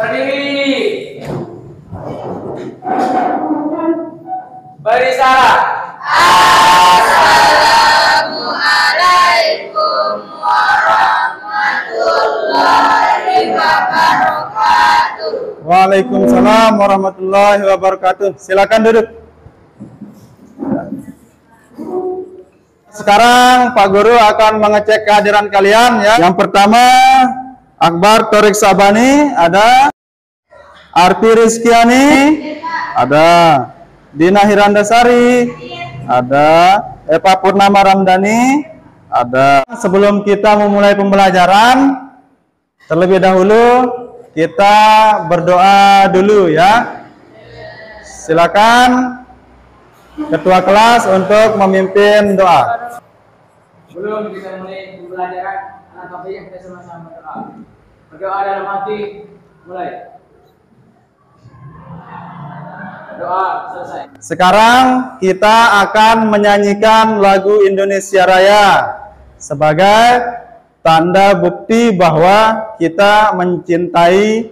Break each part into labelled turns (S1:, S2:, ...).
S1: Berdiri. Beri salam.
S2: Assalamualaikum warahmatullahi wabarakatuh.
S3: Waalaikumsalam warahmatullahi wabarakatuh. Silakan duduk. Sekarang Pak Guru akan mengecek kehadiran kalian ya. Yang pertama Akbar Torik Sabani, ada Arti Rizkiani, ada Dina Hirandasari, ada Eva Purnama Ramdhani, ada. Sebelum kita memulai pembelajaran, terlebih dahulu kita berdoa dulu ya. Silakan Ketua kelas untuk memimpin doa.
S1: Sebelum kita mulai pembelajaran, anak kafir kita sama-sama berdoa. Berdoa dalam hati, mulai. Doa selesai.
S3: Sekarang kita akan menyanyikan lagu Indonesia Raya sebagai tanda bukti bahwa kita mencintai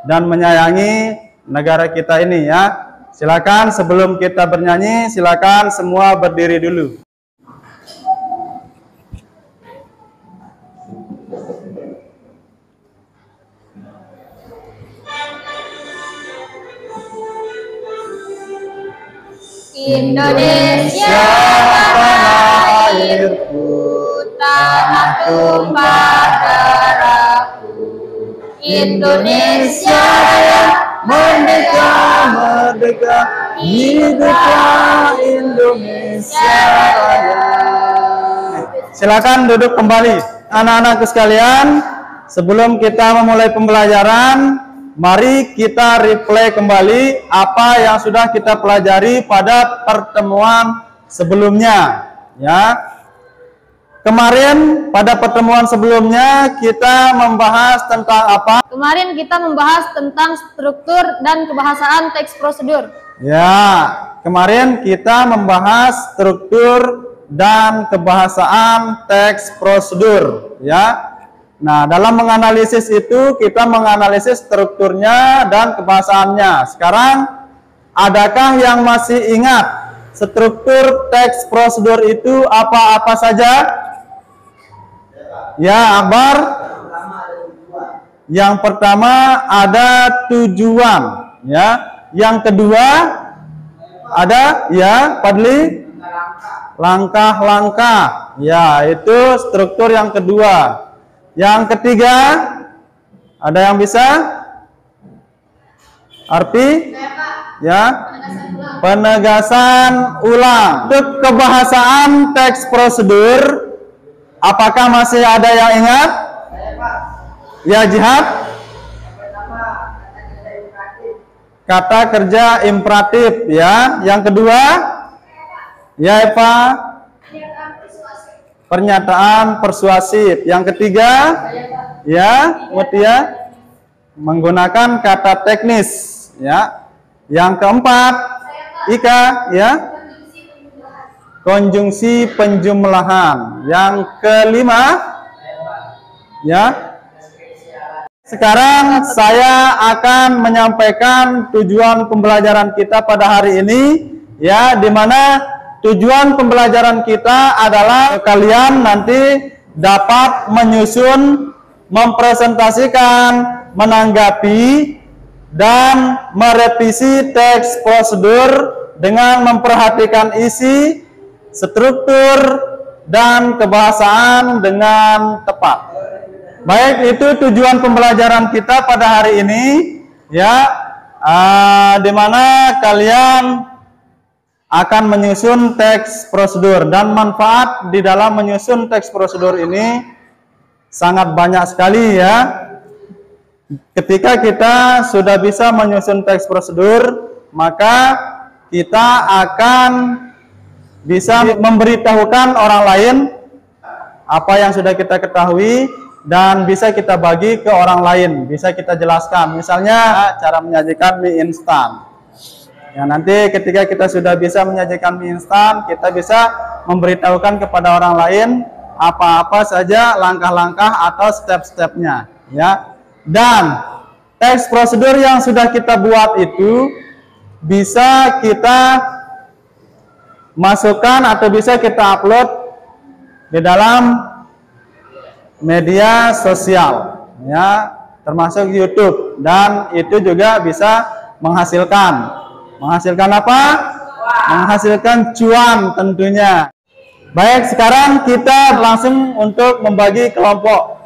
S3: dan menyayangi negara kita ini ya. Silakan sebelum kita bernyanyi, silakan semua berdiri dulu.
S2: Indonesia tanah airku, tanah tumpah darahku. Indonesia Raya,
S3: Merdeka, merdeka, hiduplah Indonesia Raya. Silakan duduk kembali. Anak-anakku sekalian, sebelum kita memulai pembelajaran, mari kita replay kembali apa yang sudah kita pelajari pada pertemuan sebelumnya ya. Kemarin pada pertemuan sebelumnya kita membahas tentang apa?
S2: Kemarin kita membahas tentang struktur dan kebahasaan teks prosedur.
S3: Ya, kemarin kita membahas struktur dan kebahasaan teks prosedur ya. Nah, dalam menganalisis itu kita menganalisis strukturnya dan kebahasaannya. Sekarang, adakah yang masih ingat struktur teks prosedur itu apa-apa saja? Ya, Akbar. Yang pertama ada tujuan, ya. Yang kedua ada ya, Padli, langkah-langkah. Ya, itu struktur yang kedua. Yang ketiga, ada yang bisa? Arti? Ya, penegasan ulang. Untuk kebahasaan teks prosedur, apakah masih ada yang ingat? Ya, Jihad? Kata kerja imperatif, ya. Yang kedua? Ya, Eva? Pernyataan persuasif. Yang ketiga, ya, Mutia, menggunakan kata teknis, ya. Yang keempat, Ika, ya, konjungsi penjumlahan. Yang kelima, ya. Sekarang saya akan menyampaikan tujuan pembelajaran kita pada hari ini, ya, di mana tujuan pembelajaran kita adalah kalian nanti dapat menyusun, mempresentasikan, menanggapi, dan merevisi teks prosedur dengan memperhatikan isi, struktur, dan kebahasaan dengan tepat. Baik, itu tujuan pembelajaran kita pada hari ini, ya, di mana kalian akan menyusun teks prosedur, dan manfaat di dalam menyusun teks prosedur ini sangat banyak sekali ya. Ketika kita sudah bisa menyusun teks prosedur, maka kita akan bisa memberitahukan orang lain apa yang sudah kita ketahui dan bisa kita bagi ke orang lain, bisa kita jelaskan. Misalnya cara menyajikan mie instan. Ya, nanti ketika kita sudah bisa menyajikan mie instan, kita bisa memberitahukan kepada orang lain apa-apa saja langkah-langkah atau step-stepnya, ya. Dan teks prosedur yang sudah kita buat itu bisa kita masukkan atau bisa kita upload di dalam media sosial, ya, termasuk YouTube, dan itu juga bisa menghasilkan apa? Menghasilkan cuan tentunya. Baik, sekarang kita langsung untuk membagi kelompok.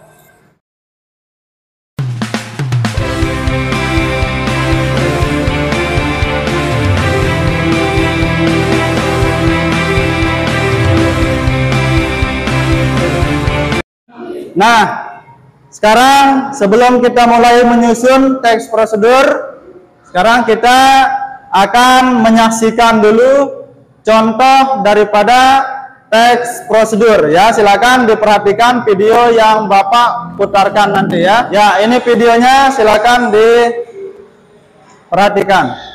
S3: Nah, sekarang sebelum kita mulai menyusun teks prosedur, sekarang kita akan menyaksikan dulu contoh daripada teks prosedur, ya. Silakan diperhatikan video yang Bapak putarkan nanti, ya. Ya, ini videonya, silakan diperhatikan.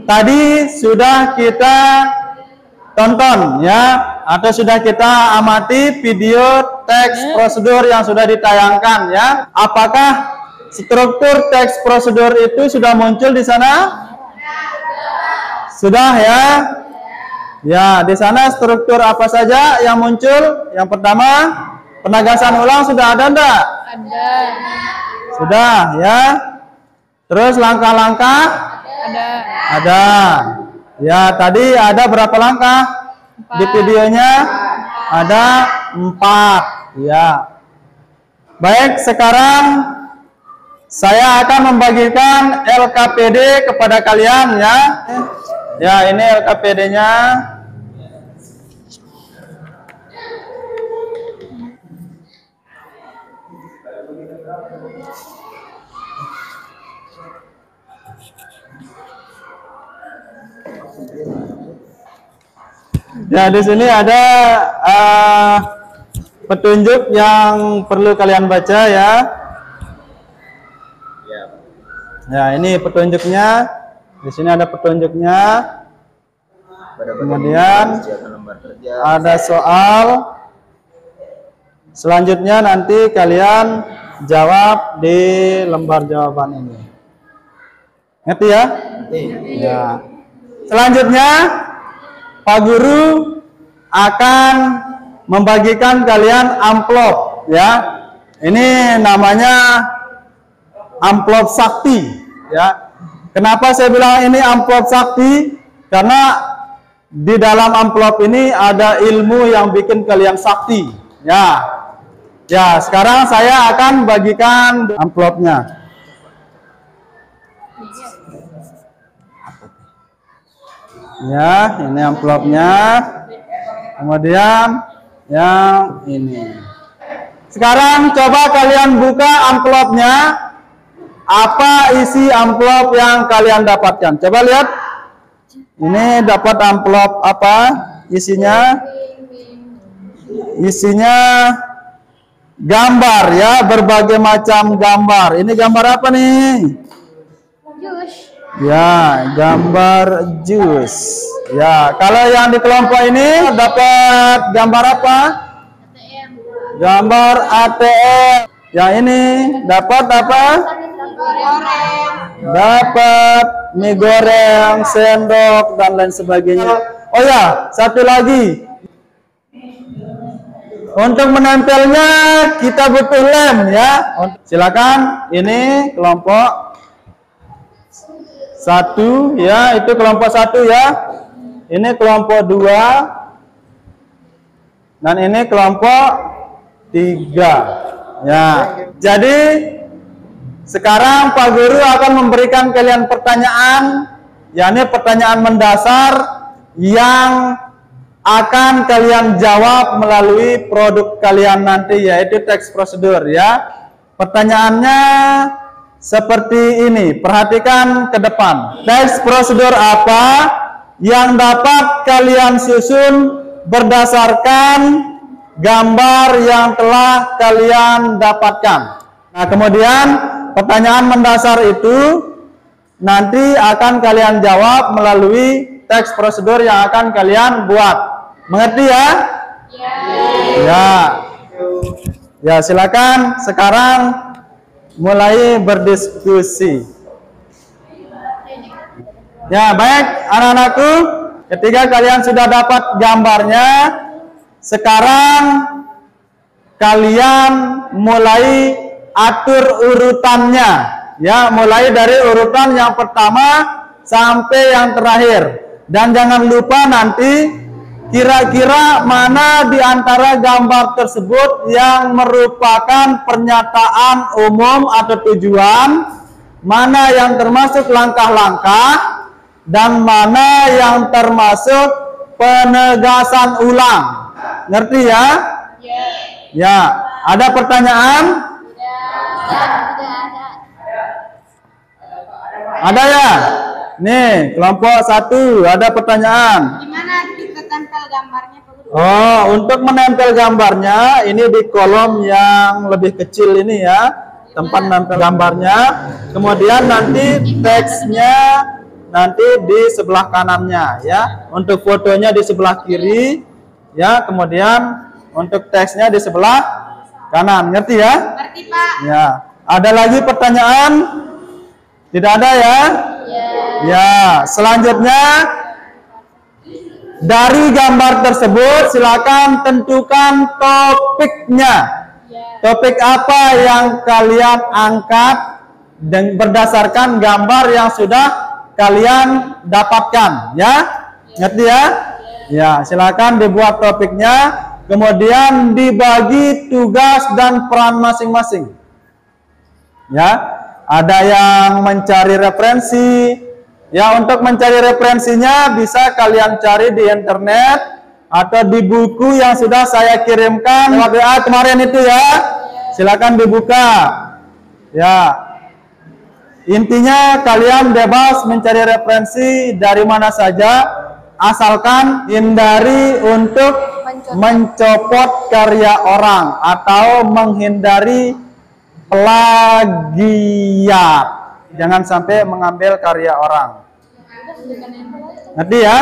S3: Tadi sudah kita tonton, ya, atau sudah kita amati video teks prosedur yang sudah ditayangkan, ya. Apakah struktur teks prosedur itu sudah muncul di sana? Sudah, ya. Ya, di sana struktur apa saja yang muncul? Yang pertama, penegasan ulang sudah ada enggak?
S2: Ada.
S3: Sudah, ya. Terus langkah-langkah? Ada. Ya, tadi ada berapa langkah?
S2: 4.
S3: Di videonya ada 4. Ya. Baik, sekarang saya akan membagikan LKPD kepada kalian, ya. Ya, ini LKPD-nya. Ya, di sini ada petunjuk yang perlu kalian baca, ya. Ya, ini petunjuknya. Di sini ada petunjuknya. Kemudian ada soal. Selanjutnya nanti kalian jawab di lembar jawaban ini. Ngerti, ya? Ya. Selanjutnya Pak Guru akan membagikan kalian amplop, ya. Ini namanya amplop sakti, ya. Kenapa saya bilang ini amplop sakti? Karena di dalam amplop ini ada ilmu yang bikin kalian sakti, ya. Ya, sekarang saya akan bagikan amplopnya. Ya, ini amplopnya. Kemudian yang ini. Sekarang coba kalian buka amplopnya. Apa isi amplop yang kalian dapatkan? Coba lihat. Ini dapat amplop apa? Isinya gambar, ya, berbagai macam gambar. Ini gambar apa nih? Ya, gambar jus. Ya, kalau yang di kelompok ini dapat gambar apa? Gambar ATM. Yang ini dapat apa? Dapat mie goreng, sendok, dan lain sebagainya. Oh ya, satu lagi. Untuk menempelnya kita butuh lem, ya. Silakan, ini kelompok 1, ya, itu kelompok 1, ya. Ini kelompok 2. Dan ini kelompok 3. Ya. Jadi sekarang Pak Guru akan memberikan kalian pertanyaan, yakni pertanyaan mendasar yang akan kalian jawab melalui produk kalian nanti, yaitu teks prosedur ya. Pertanyaannya seperti ini, perhatikan ke depan. Teks prosedur apa yang dapat kalian susun berdasarkan gambar yang telah kalian dapatkan? Nah, kemudian pertanyaan mendasar itu nanti akan kalian jawab melalui teks prosedur yang akan kalian buat. Mengerti ya? Ya. Ya, silakan sekarang mulai berdiskusi. Ya, baik anak-anakku, ketika kalian sudah dapat gambarnya, sekarang kalian mulai atur urutannya. Ya, mulai dari urutan yang pertama sampai yang terakhir. Dan jangan lupa nanti kira-kira mana di antara gambar tersebut yang merupakan pernyataan umum atau tujuan, mana yang termasuk langkah-langkah, dan mana yang termasuk penegasan ulang. Ngerti ya? Ya. Ada pertanyaan? Ada ya? Nih, kelompok 1 ada pertanyaan.
S4: Gimana kita tempel gambarnya, Pak Guru?
S3: Oh, untuk menempel gambarnya ini di kolom yang lebih kecil ini ya, tempat menempel gambarnya. Kemudian nanti teksnya nanti di sebelah kanannya ya. Untuk fotonya di sebelah kiri ya, kemudian untuk teksnya di sebelah kanan. Ngerti ya?
S4: Ngerti, Pak.
S3: Ya. Ada lagi pertanyaan? Tidak ada ya? Ya, selanjutnya dari gambar tersebut silakan tentukan topiknya. Topik apa yang kalian angkat dan berdasarkan gambar yang sudah kalian dapatkan ya. Ngerti ya? Ya, silakan dibuat topiknya, kemudian dibagi tugas dan peran masing-masing. Ya. Ada yang mencari referensi. Ya, untuk mencari referensinya bisa kalian cari di internet atau di buku yang sudah saya kirimkan lewat WA kemarin itu ya. Silakan dibuka. Ya. Intinya kalian bebas mencari referensi dari mana saja, asalkan hindari untuk mencopot karya orang atau menghindari plagiat. Jangan sampai mengambil karya orang. Ngerti ya?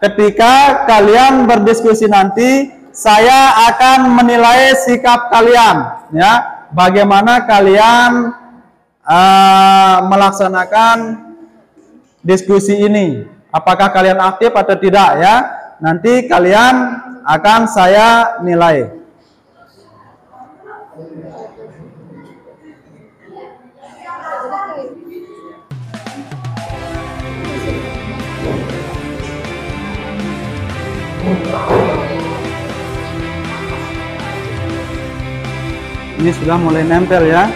S3: Ketika kalian berdiskusi nanti, saya akan menilai sikap kalian ya. Bagaimana kalian melaksanakan diskusi ini? Apakah kalian aktif atau tidak ya? Nanti kalian akan saya nilai. Ini sudah mulai nempel ya.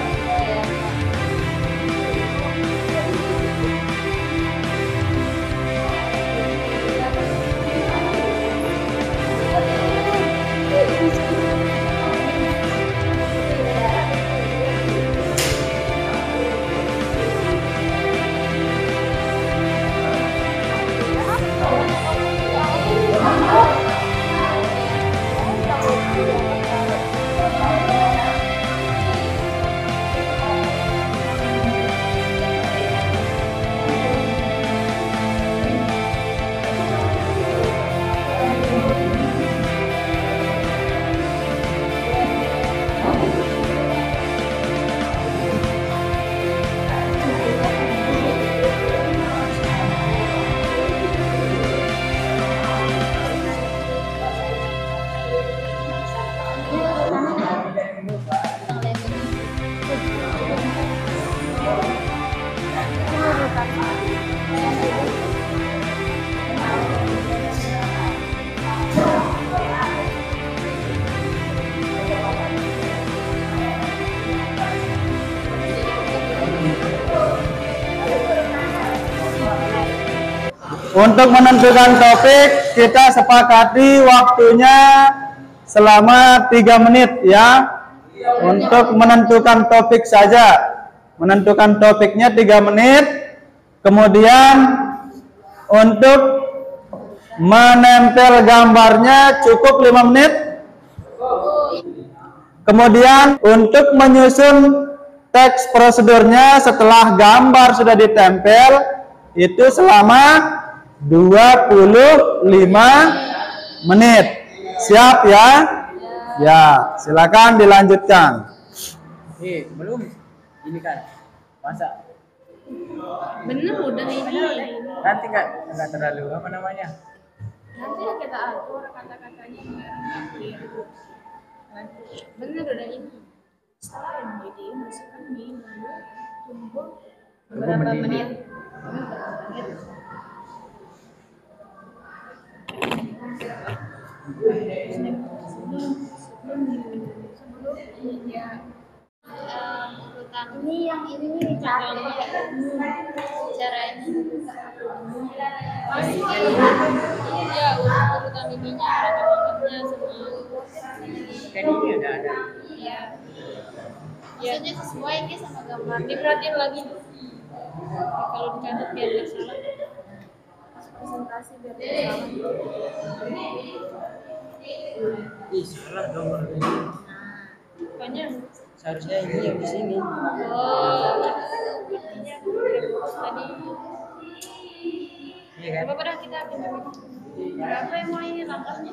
S3: Untuk menentukan topik, kita sepakati waktunya selama 3 menit ya. Untuk menentukan topik saja. Menentukan topiknya 3 menit. Kemudian untuk menempel gambarnya cukup 5 menit. Kemudian untuk menyusun teks prosedurnya setelah gambar sudah ditempel itu selama 25 menit. Siap ya? Ya, silakan dilanjutkan.
S1: Belum ini kan masa
S4: Bener udah ini.
S1: nanti nggak terlalu apa namanya.
S4: Nanti ya kita atur kata-katanya biar bener udah ini. Setelah jadi masukkan mie lalu tunggu beberapa menit. Ini yang ini nih caranya ya urutan ininya rekamannya semua
S1: Kan ini udah ada.
S4: iya maksudnya sesuai ke sama gambar diperhatiin lagi kalau dicatat biar nggak salah pas presentasi biar nggak salah
S1: Salah nomor ini.
S4: banyak
S1: Seharusnya ini yang di sini.
S4: artinya tadi
S1: Iya kan?
S4: coba dah kita pinjam berapa yang mulai ini langkahnya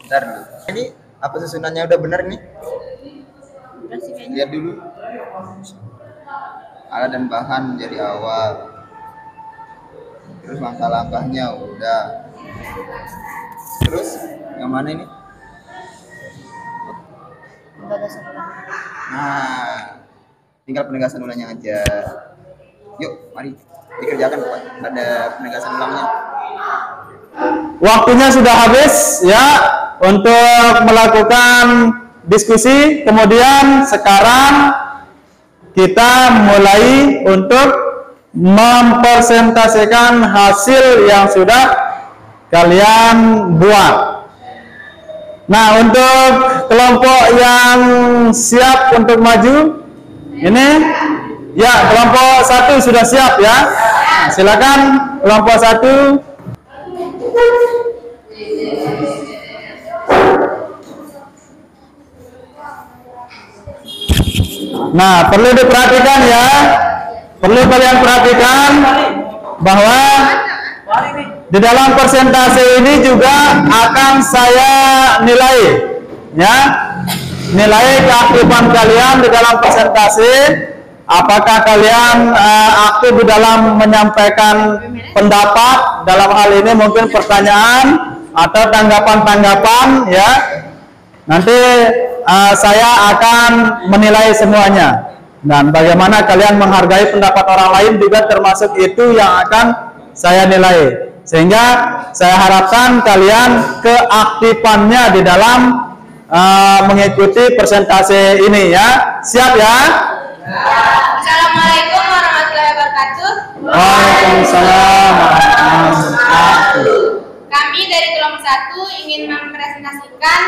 S5: Bentar dulu. Ini apa susunannya udah benar nih?
S4: udah sih kayaknya
S5: Lihat dulu. Alat dan bahan jadi awal. Terus langkah-langkahnya udah. Terus yang mana ini? Nah, tinggal penegasan ulangnya aja. Yuk, mari dikerjakan Pak. Ada penegasan ulangnya.
S3: Waktunya sudah habis ya untuk melakukan diskusi. Kemudian sekarang kita mulai untuk mempresentasikan hasil yang sudah kalian buat. Nah, untuk kelompok yang siap untuk maju ini ya, kelompok 1 sudah siap ya. Nah, silakan kelompok 1. Nah, perlu diperhatikan ya. Perlu kalian perhatikan bahwa di dalam persentase ini juga akan saya nilai ya. Nilai keaktifan kalian di dalam persentase. Apakah kalian aktif di dalam menyampaikan pendapat dalam hal ini mungkin pertanyaan atau tanggapan-tanggapan ya. Nanti saya akan menilai semuanya. Dan bagaimana kalian menghargai pendapat orang lain juga termasuk itu yang akan saya nilai. Sehingga saya harapkan kalian keaktifannya di dalam mengikuti presentasi ini ya. Siap ya?
S4: Assalamualaikum warahmatullahi wabarakatuh.
S3: Waalaikumsalam warahmatullahi wabarakatuh.
S4: Kami dari kelompok 1 ingin mempresentasikan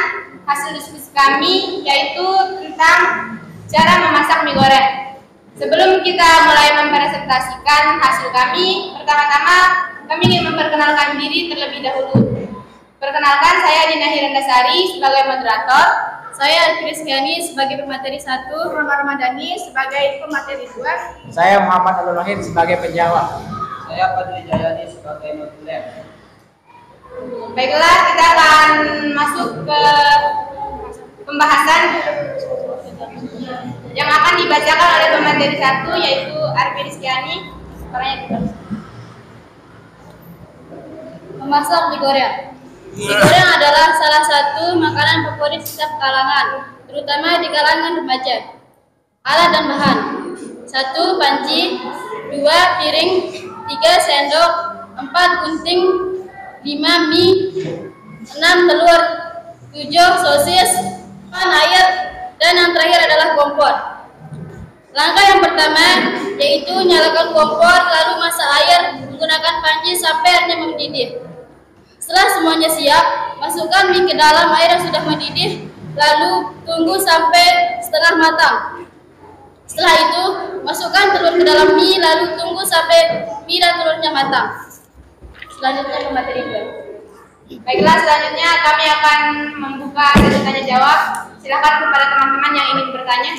S4: hasil diskusi kami yaitu tentang cara memasak mie goreng. Sebelum kita mulai mempresentasikan hasil kami, pertama-tama kami ingin memperkenalkan diri terlebih dahulu. Perkenalkan, saya Dina Hirandasari sebagai moderator. Saya Kristiani sebagai pemateri 1, Roma Ramadhani sebagai pemateri 2.
S1: Saya Muhammad Abdul Wahid sebagai penjawab. Saya Fadli Jayani sebagai notulen.
S4: Baiklah, kita akan masuk ke pembahasan yang akan dibacakan oleh pemateri 1 yaitu Arfi Rizkyani. Orangnya kita. Memasak mie goreng. Mie goreng adalah salah satu makanan favorit setiap kalangan, terutama di kalangan remaja. Alat dan bahan: 1 panci, 2 piring, 3 sendok, 4 gunting, 5 mie, 6 telur, 7 sosis, 8 air, dan yang terakhir adalah kompor.
S6: Langkah yang pertama yaitu nyalakan kompor, lalu masak air menggunakan panci sampai airnya mendidih. Setelah semuanya siap, masukkan mie ke dalam air yang sudah mendidih, lalu tunggu sampai setengah matang. Setelah itu, masukkan telur ke dalam mie, lalu tunggu sampai mie dan telurnya matang. Selanjutnya ke materi 2.
S4: Baiklah, selanjutnya kami akan membuka sesi tanya jawab. Silakan kepada teman-teman yang ingin bertanya.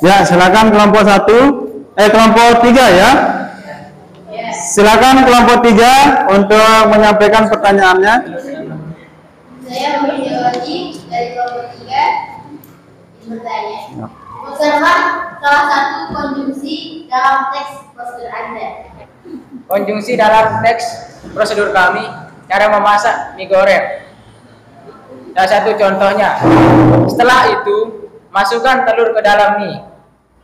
S3: Ya, silakan kelompok 1, kelompok 3 ya. Silakan kelompok 3 untuk menyampaikan pertanyaannya.
S6: Saya Murniawati dari kelompok 3 bertanya. Observasi salah satu konjungsi dalam teks prosedur Anda.
S1: Konjungsi dalam teks prosedur kami, cara memasak mie goreng. Salah satu contohnya, setelah itu masukkan telur ke dalam mie.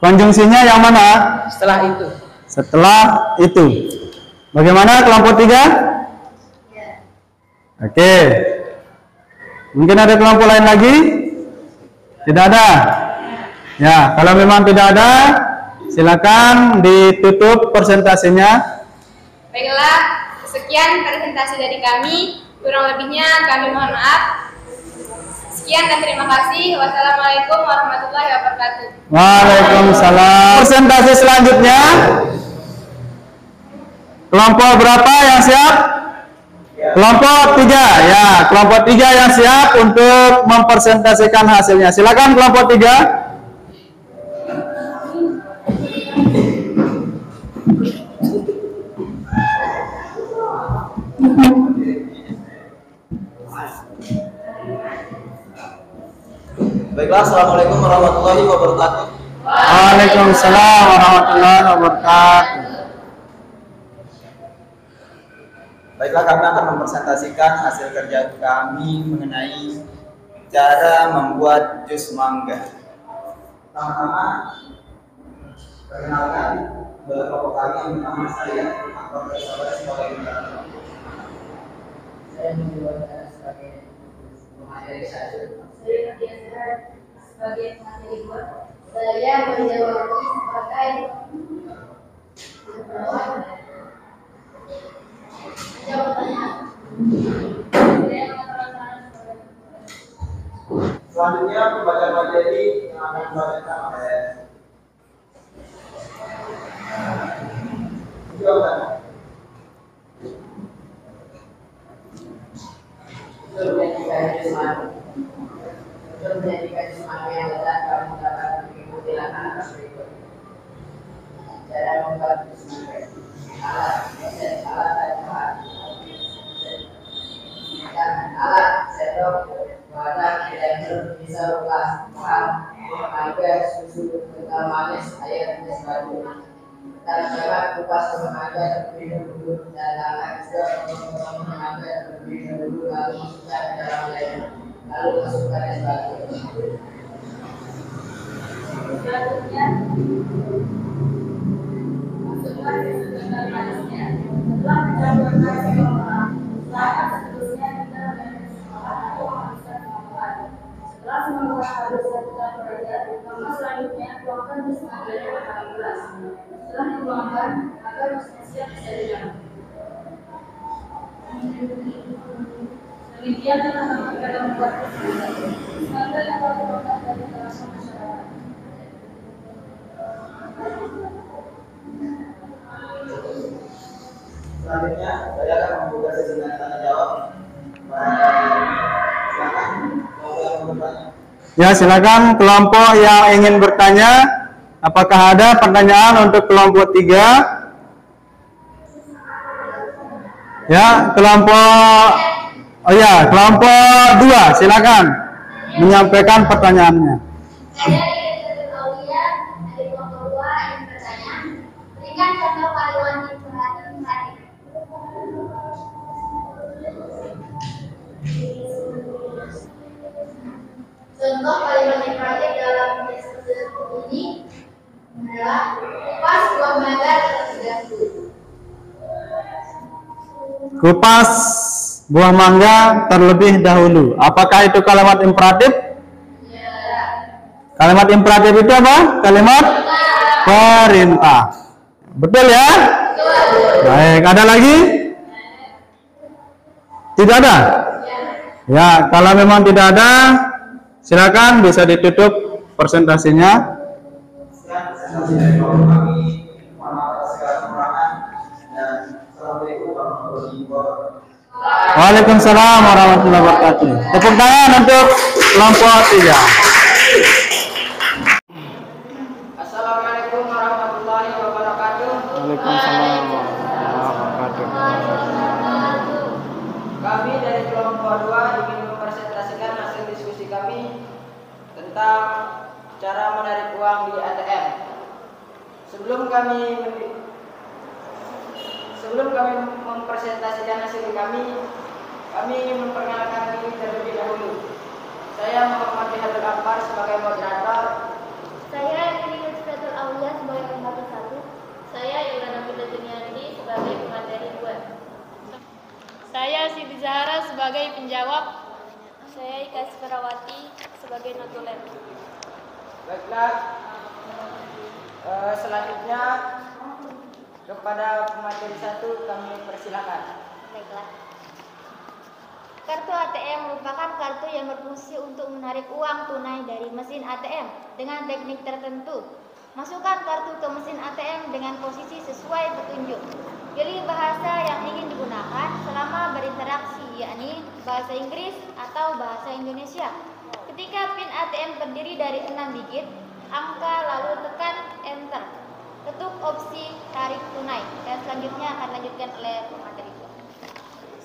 S3: Konjungsinya yang mana?
S1: Setelah itu.
S3: Setelah itu. Bagaimana kelompok 3?
S6: Ya.
S3: Oke. Mungkin ada kelompok lain lagi? Tidak ada? Ya, kalau memang tidak ada, silakan ditutup presentasinya.
S4: Baiklah, sekian presentasi dari kami. Kurang lebihnya kami mohon maaf. Sekian dan terima kasih. Wassalamualaikum warahmatullahi wabarakatuh.
S3: Waalaikumsalam. Presentasi selanjutnya. Kelompok berapa yang siap? Kelompok 3 ya, kelompok 3 yang siap untuk mempresentasikan hasilnya. Silakan kelompok 3.
S5: Baiklah, assalamualaikum warahmatullahi wabarakatuh.
S3: Waalaikumsalam warahmatullahi wabarakatuh.
S5: Baiklah, kami akan mempresentasikan hasil kerja kami mengenai cara membuat jus mangga. Pertama-tama, perkenalkan kelompok kami yang pertama saya, Dr. Sabar sebagai moderator.
S1: Saya menjelaskan sebagai pemateri 1.
S6: Sebagai materi 2. Saya menjawab sebagai
S5: Selanjutnya pembacaan materi yang akan dibacakan oleh
S1: Untuk menjadikan jus mangga yang lezat, kamu dapat mengikuti langkah berikut. Cara membuat jus mangga. Alat, proses, alat dan bahan. Alat, sendok, wadah, blender, pisau, bahan, mangga, susu, kental manis, air, dan batu. Cara kupas mangga terlebih dahulu dan langkah juga memotong mangga terlebih dahulu, lalu masukkan ke dalam blender. Lalu masukkan es batu.
S6: selanjutnya masukkan kental manisnya. Setelah mencampur langkah seterusnya kita memilih atau memasukkan semua. Setelah semua harus dilakukan bekerja, maka selanjutnya tuangkan jus mangganya ke dalam gelas. Setelah dituangkan, maka jusnya siap bisa diminum. Demikian telah kita membuat mangga yang telah dituangkan dari kalangan masyarakat.
S5: Selanjutnya, saya akan membuka sesi tanya jawab. Silakan, kalau yang mau bertanya.
S3: Ya, silakan kelompok yang ingin bertanya. Apakah ada pertanyaan untuk kelompok 3? Ya, kelompok kelompok 2, silakan menyampaikan pertanyaannya.
S6: Saya dari Aulia dari kelompok 2 yang bertanya, berikan contoh kalimat imperatif. Contoh kalimat imperatif dalam teks prosedur ini adalah kupas buah mangga terlebih dahulu.
S3: Kupas buah mangga terlebih dahulu. Apakah itu kalimat imperatif?
S6: Ya.
S3: Kalimat imperatif itu apa? Kalimat perintah. Betul ya? Baik, ada lagi? Tidak ada? Ya, kalau memang tidak ada, silakan bisa ditutup presentasinya. Waalaikumsalam warahmatullahi wabarakatuh. Tepuk tangan untuk kelompok 3.
S1: Assalamualaikum warahmatullahi wabarakatuh.
S3: Waalaikumsalam warahmatullahi wabarakatuh.
S1: Kami dari kelompok 2 ingin mempresentasikan hasil diskusi kami tentang cara menarik uang di ATM. Sebelum kami mempresentasikan hasil kami ingin memperkenalkan diri terlebih dahulu. Saya Muhammad Bihadul Akbar sebagai moderator.
S6: Saya Lili Husnatul Aulia sebagai pemateri 1. Saya Ilana Fida Juniandi sebagai pemateri 2. Saya Siti Zahra sebagai penjawab. Saya Ika Sferawati sebagai notulen.
S1: Baiklah, selanjutnya kepada pemateri 1 kami persilakan.
S6: Baiklah. Kartu ATM merupakan kartu yang berfungsi untuk menarik uang tunai dari mesin ATM dengan teknik tertentu. Masukkan kartu ke mesin ATM dengan posisi sesuai petunjuk. Pilih bahasa yang ingin digunakan selama berinteraksi, yakni bahasa Inggris atau bahasa Indonesia. Ketika PIN ATM terdiri dari 6 digit, angka lalu tekan Enter. Ketuk opsi tarik tunai dan selanjutnya akan dilanjutkan oleh pemateri.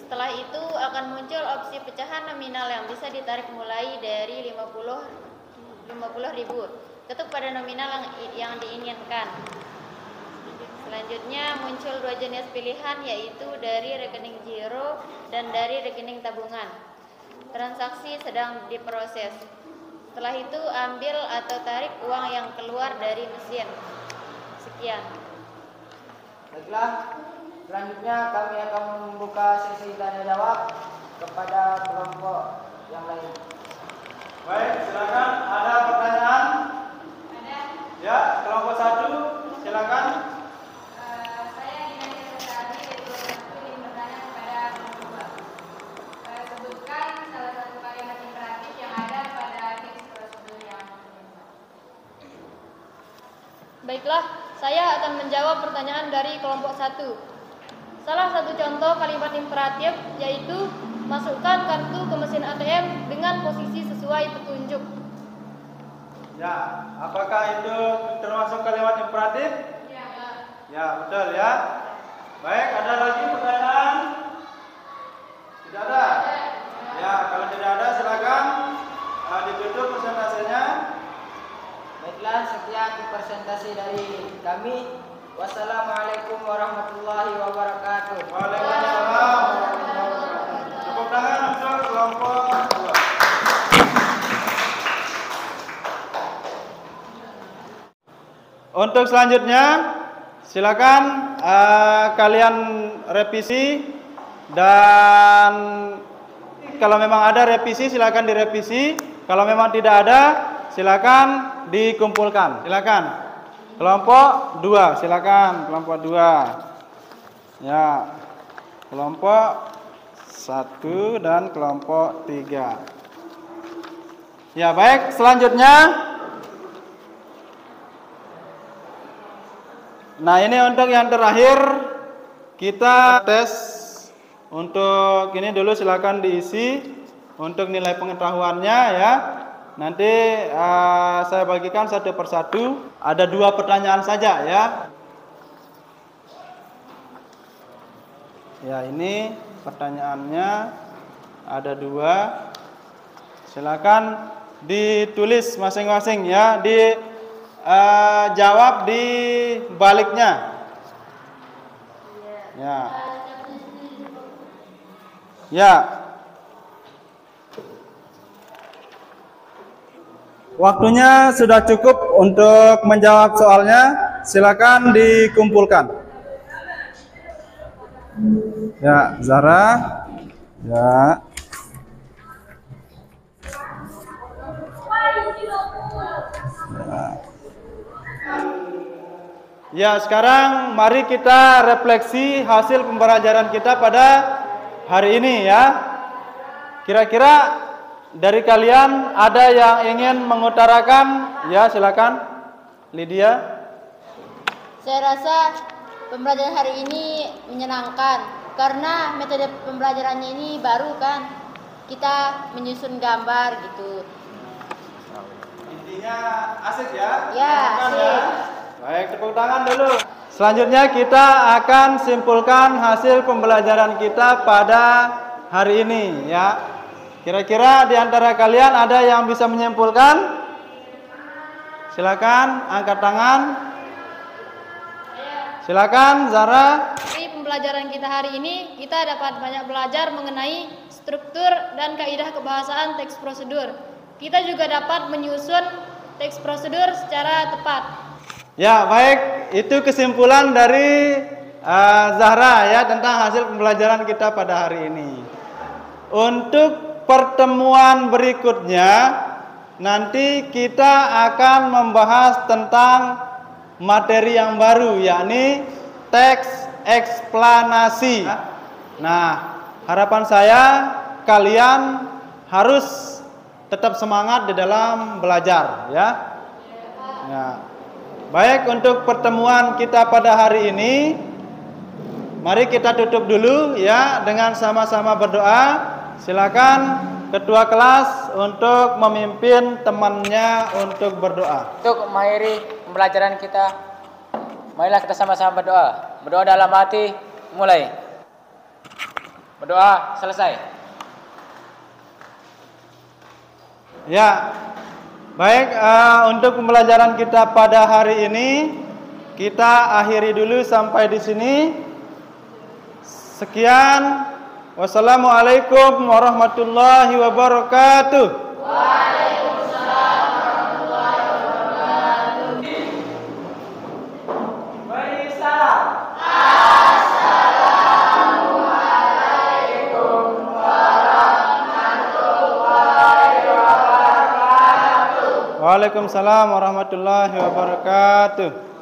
S6: Setelah itu akan muncul opsi pecahan nominal yang bisa ditarik mulai dari 50.000. Ketuk pada nominal yang diinginkan. Selanjutnya muncul 2 jenis pilihan, yaitu dari rekening giro dan dari rekening tabungan. Transaksi sedang diproses. Setelah itu ambil atau tarik uang yang keluar dari mesin. Sekian.
S1: Baiklah, selanjutnya kami akan membuka sesi tanya jawab kepada kelompok yang lain.
S3: Baik, silakan. Ada pertanyaan?
S4: Ada.
S3: Ya, kelompok 1, silakan.
S4: Saya Dina Sari dari kelompok 1 ingin bertanya kepada kelompok 2. Sebutkan salah satu kalimat imperatif yang ada pada teks prosedur yang
S2: Baiklah, saya akan menjawab pertanyaan dari kelompok 1. Salah satu contoh kalimat imperatif yaitu masukkan kartu ke mesin ATM dengan posisi sesuai petunjuk.
S3: Ya, apakah itu termasuk kalimat imperatif?
S4: Ya.
S3: Ya, betul ya. Baik, ada lagi pertanyaan? Tidak ada? Ya, kalau tidak ada silakan ditutup presentasinya.
S1: Baiklah, sekian presentasi dari kami. Wassalamualaikum warahmatullahi wabarakatuh.
S3: Waalaikumsalam warahmatullahi wabarakatuh. Tepuk tangan untuk kelompok 2. Untuk selanjutnya, silakan kalian revisi, dan kalau memang ada revisi silakan direvisi. Kalau memang tidak ada, silakan dikumpulkan. Silakan. Kelompok 2, silakan kelompok 2. Ya. Kelompok 1 dan kelompok 3. Ya, baik, selanjutnya. Nah, ini untuk yang terakhir kita tes. Untuk ini dulu silakan diisi untuk nilai pengetahuannya ya. Nanti saya bagikan satu persatu. Ada 2 pertanyaan saja ya. Ya, ini pertanyaannya ada 2. Silakan ditulis masing-masing ya. Jawab di baliknya. Ya. Ya. Waktunya sudah cukup untuk menjawab soalnya. Silakan dikumpulkan. Ya, Zara. Ya. Ya, sekarang mari kita refleksi hasil pembelajaran kita pada hari ini ya. Kira-kira dari kalian ada yang ingin mengutarakan? Ya, silakan. Lydia.
S7: Saya rasa pembelajaran hari ini menyenangkan karena metode pembelajarannya ini baru kan. Kita menyusun gambar gitu.
S3: Intinya asik ya?
S7: Ya, asik.
S3: Baik, tepuk tangan dulu. Selanjutnya kita akan simpulkan hasil pembelajaran kita pada hari ini ya. Kira-kira di antara kalian ada yang bisa menyimpulkan? Silakan angkat tangan. Silakan Zara.
S2: Dari pembelajaran kita hari ini, kita dapat banyak belajar mengenai struktur dan kaidah kebahasaan teks prosedur. Kita juga dapat menyusun teks prosedur secara tepat.
S3: Ya, baik. Itu kesimpulan dari Zahra ya tentang hasil pembelajaran kita pada hari ini. Untuk pertemuan berikutnya, nanti kita akan membahas tentang materi yang baru, yakni teks eksplanasi. Nah, harapan saya kalian harus tetap semangat di dalam belajar ya. Ya. Baik, untuk pertemuan kita pada hari ini, mari kita tutup dulu ya dengan sama-sama berdoa. Silakan ketua kelas untuk memimpin temannya untuk berdoa.
S8: Untuk mengakhiri pembelajaran kita, marilah kita sama-sama berdoa. Berdoa dalam hati, mulai. Berdoa selesai.
S3: Ya, baik. Untuk pembelajaran kita pada hari ini kita akhiri dulu sampai di sini. Sekian. Wassalamualaikum warahmatullahi wabarakatuh. Waalaikumsalam warahmatullahi wabarakatuh. Beri salam. Assalamualaikum warahmatullahi wabarakatuh. Waalaikumsalam warahmatullahi wabarakatuh.